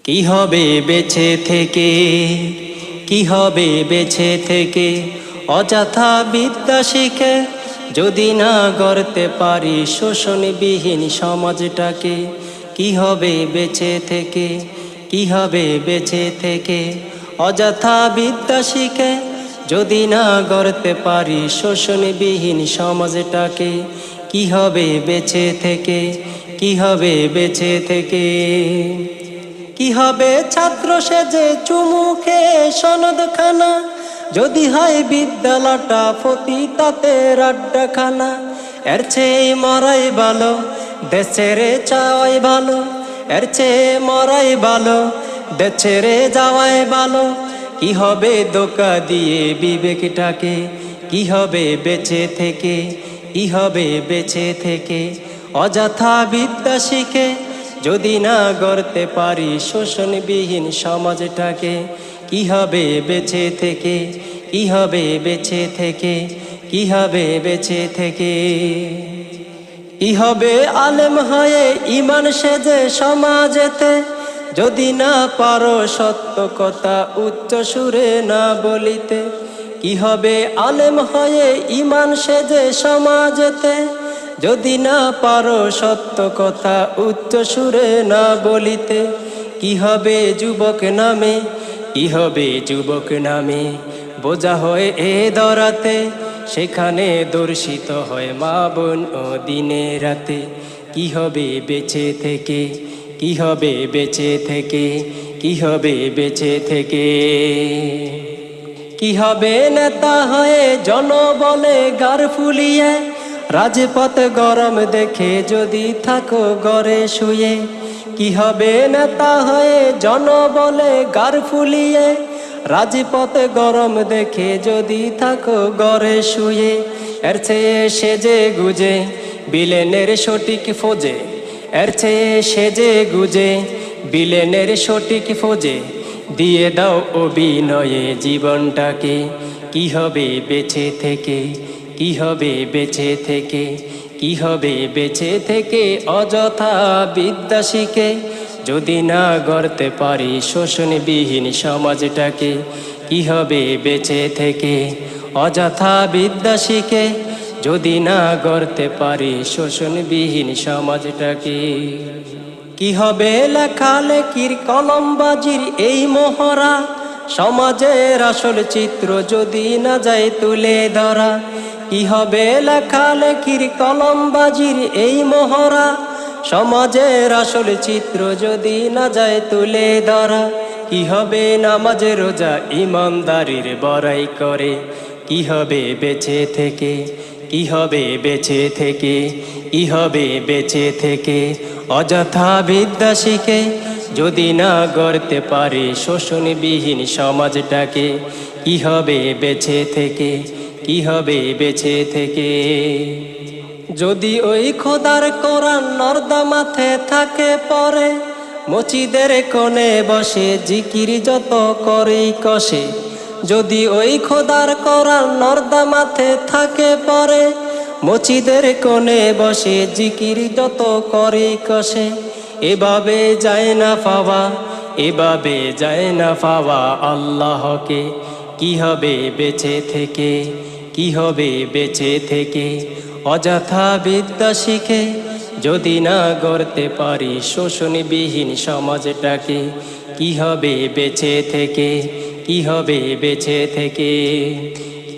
কি হবে বেঁচে থেকে, কি হবে বেঁচে থেকে অযথা বিদ্যা শিখে, যদি না গড়তে পারি শোষণবিহীন সমাজটাকে। কি হবে বেঁচে থেকে, কি হবে বেঁচে থেকে অযথা বিদ্যা শিখে, যদি না গড়তে পারি শোষণবিহীন সমাজটাকে। কি হবে বেঁচে থেকে, কি হবে বেঁচে থেকে। কি হবে ছাত্র সেজে চুমু খেয়ে সনদখানা, যদি হয় বিদ্যালয়টা পতিতাদের আড্ডাখানা। এর চেয়ে মরাই ভালো, দেশের চাওয়াই ভালো। এর চেয়ে মরাই ভালো, দেশের যাওয়াই ভালো। কি হবে ধোঁকা দিয়ে বিবেকটাকে, কি হবে বেঁচে থেকে, কি হবে বেঁচে থেকে অযথা বিদ্যা শিখে, যদি না গড়তে পারি শোষণবিহীন সমাজটাকে। কি হবে বেঁচে থেকে, কি হবে বেঁচে থেকে, কি হবে বেঁচে থেকে। কি হবে আলেম হয়ে ঈমান সেজে সমাজেতে, যদি না পারো সত্য কথা উচ্চ সুরে না বলিতে। কি হবে আলেম হয়ে ঈমান সেজে সমাজেতে, যদি না পারো সত্য কথা উচ্চ সুরে না বলিতে। কি হবে যুবক নামে, কি হবে যুবক নামে বোঝা হয় এ দরাতে, সেখানে দর্শিত হয় মা বোন ও দিনে রাতে। কি হবে বেঁচে থেকে, কি হবে বেঁচে থেকে, কি হবে বেঁচে থেকে। কি হবে নেতা হয়ে জনবলে গার ফুলিয়ে, রাজপথ গরম দেখে যদি থাকো ঘরে শুয়ে। কি হবে নেতা হয়ে জনবলে গার ফুলিয়ে, রাজপথ গরম দেখে যদি থাকো ঘরে শুয়ে। এর চেয়ে সেজে গুজে বিলেনের সঠিক ফোজে, এর চেয়ে সেজে গুজে বিলেনের সঠিক ফোজে, দিয়ে দাও অভিনয়ে জীবনটাকে। কি হবে বেঁচে থেকে, কি হবে বেঁচে থেকে, কি হবে বেঁচে থেকে অযথা বিদ্যা শিখে, যদি না গড়তে পারি শোষণবিহীন সমাজটাকে। কি হবে বেঁচে থেকে অযথা বিদ্যা শিখে, যদি না গড়তে পারি শোষণবিহীন সমাজটাকে। কি হবে লেখালেখির কলমবাজির এই মহড়া, সমাজের আসল চিত্র যদি না যায় তুলে ধরা। কি হবে লেখালেখির কলমবাজির এই মহড়া, সমাজের আসল চিত্র যদি না যায় তুলে ধরা। কি হবে নামাজ রোজা ইমানদারির বড়াই করে, কি হবে বেঁচে থেকে, কি হবে বেঁচে থেকে, কি হবে বেঁচে থেকে অযথা বিদ্যা শিখে, যদি না গড়তে পারে শোষণবিহীন সমাজটাকে। কি হবে বেঁচে থেকে, কি হবে বেঁচে থেকে। যদি ওই খোদার কোরআন নর্দমাতে থাকে পরে, মসজিদের কোণে বসে জিকির যত করেই কষে। যদি ওই খোদার কোরআন নর্দমাতে থাকে পরে, মসজিদের কোণে বসে জিকির যত করেই কষে। এভাবে যায় না পাওয়া, এভাবে যায় না পাওয়া আল্লাহকে। কি হবে বেঁচে থেকে, কি হবে বেঁচে থেকে অযথা বিদ্যা শিখে, যদি না গড়তে পারি শোষণবিহীন সমাজটাকে। কি হবে বেঁচে থেকে, কি হবে বেঁচে থেকে।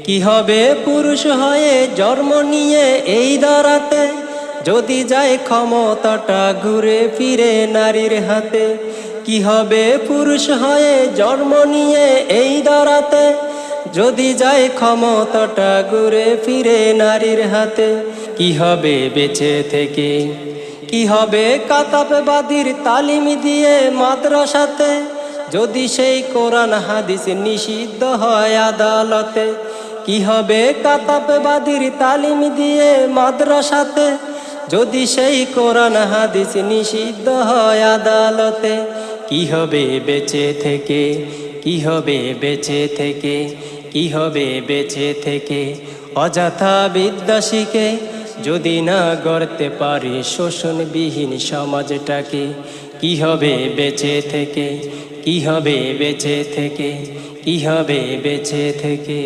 কি হবে পুরুষ হয়ে জন্ম নিয়ে এই ধরাতে, যদি যায় ক্ষমতাটা ঘুরে ফিরে নারীর হাতে। কি হবে পুরুষ হয়ে জন্ম নিয়ে এই ধরাতে, যদি যায় ক্ষমতাটা ঘুরে ফিরে নারীর হাতে। কি হবে বেঁচে থেকে, কি হবে কাতাববাদীর তালিম দিয়ে মাদ্রাসাতে, যদি সেই কোরআন হাদিস নিষিদ্ধ হয় আদালতে। কি হবে কাতাববাদীর তালিম দিয়ে মাদ্রাসাতে, যদি সেই কোরআন হাদিস নিষিদ্ধ হয় আদালতে। কি হবে বেঁচে থেকে, কি হবে বেঁচে থেকে, কি হবে বেঁচে থেকে অযথা বিদ্যা শিখে, যদি না গড়তে পারি শোষণবিহীন সমাজটাকে। কি হবে বেঁচে থেকে, কি হবে বেঁচে থেকে, কি হবে বেঁচে থেকে।